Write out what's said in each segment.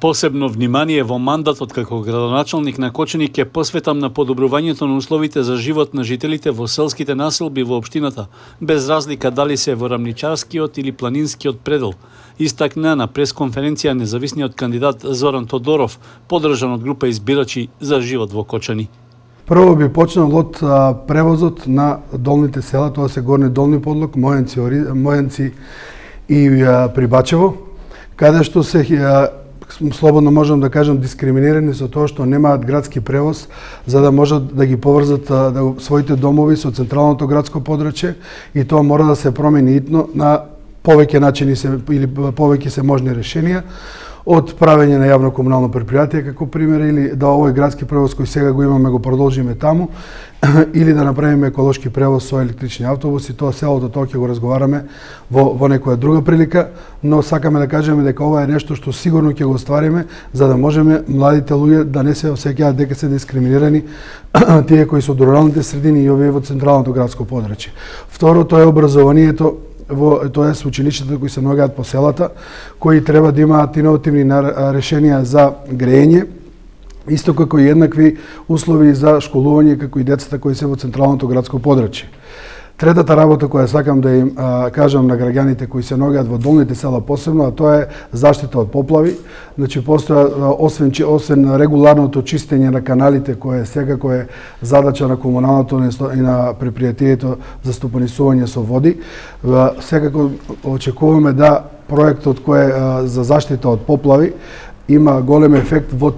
Посебно внимание во мандатот како градоначалник на Кочани ќе посветам на подобрувањето на условите за живот на жителите во селските населби во општината, без разлика дали се во рамничарскиот или планинскиот предел, истакна на пресконференција независниот кандидат Зоран Тодоров, подржан од група избирачи за живот во Кочани. Прво би почнал од превозот на долните села, тоа се Горни Долни Подлог, Мојанци и Прибачево, каде што се слободно можам да кажам дискриминирани со тоа што немаат градски превоз за да можат да ги поврзат своите домови со централното градско подрачје и тоа мора да се промени итно на повеќе начини или повеќе се можни решенија, од правење на јавно комунално предпријатие како пример, или да овој градски превоз кој сега го имаме го продолжиме таму, или да направиме еколошки превоз со електрични автобуси. Тоа селото тоа ќе го разговараме во некоја друга прилика, но сакаме да кажеме дека ова е нешто што сигурно ќе го оствариме за да можеме младите луѓе да не се осеќаат дека се дискриминирани тие кои се од руралните средини и овие во централното градско подрачје. Второ, тоа е образованието, тоа е училиштата кои се наоѓаат по селата, кои треба да имаат иновативни решенија за грејење, исто како и еднакви услови за школување како и децата кои се во централното градско подрачје. Третата работа која сакам да им кажам на граѓаните кои се наоѓаат во долните села посебно, а тоа е заштита од поплави. Значи постоја освен регуларното чистење на каналите кое секако е задача на комуналното и на предпријатието за стопанисување со води, секако очекуваме да проектот кој е за заштита од поплави има голем ефект во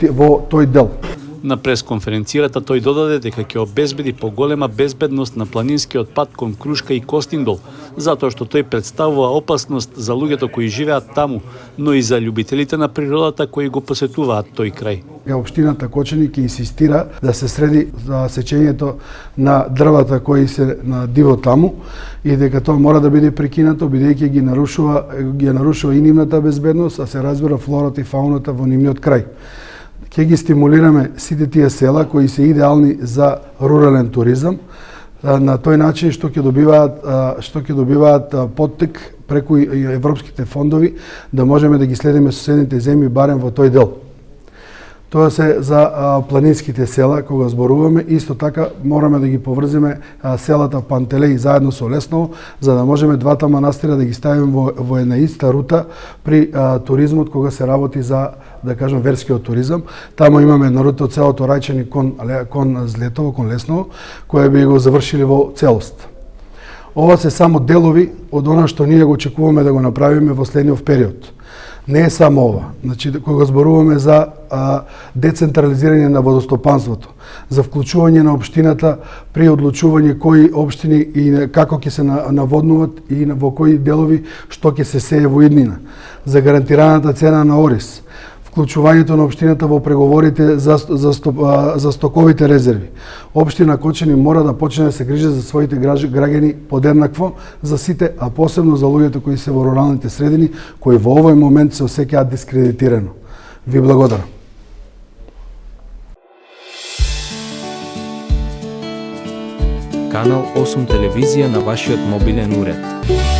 тој дел. На пресконференцијата тој додаде дека ќе обезбеди поголема безбедност на планинскиот пат кон Крушка и Костиндол, затоа што тој представува опасност за луѓето кои живеат таму, но и за љубителите на природата кои го посетуваат тој крај. Општината Кочани ќе инсистира да се среди за сечењето на дрвата кои се на диво таму и дека тоа мора да биде прекинато бидејќи ги нарушува и нивната безбедност, а се разбира флората и фауната во нивниот крај. Ќе ги стимулираме сите тие села кои се идеални за рурален туризам, на тој начин што ќе добиваат поттик преку европските фондови да можеме да ги следиме соседните земји барем во тој дел. Тоа се за планинските села кога зборуваме, исто така мораме да ги поврзиме селата Пантелеј заедно со Лесново, за да можеме двата манастира да ги ставиме во една иста рута при туризмот кога се работи за, да кажам, верскиот туризам. Таму имаме една рута од селото Рајчани кон Злетово, кон Лесново, која би го завршили во целост. Ова се само делови од она што ние го очекуваме да го направиме во следниот период. Не е само ова. Значи, кога зборуваме за децентрализирање на водостопанството, за вклучување на општината при одлучување кои општини и како ќе се наводнуваат и во кои делови што ќе се сее во иднина, за гарантираната цена на ориз, вклучувањето на општината во преговорите за стоковите резерви. Општина Кочани мора да почне да се грижи за своите граѓани подеднакво за сите, а посебно за луѓето кои се во руралните средини, кои во овој момент се осеќаат дискредитирано. Ви благодарам. Канал 8 телевизија на вашиот мобилен уред.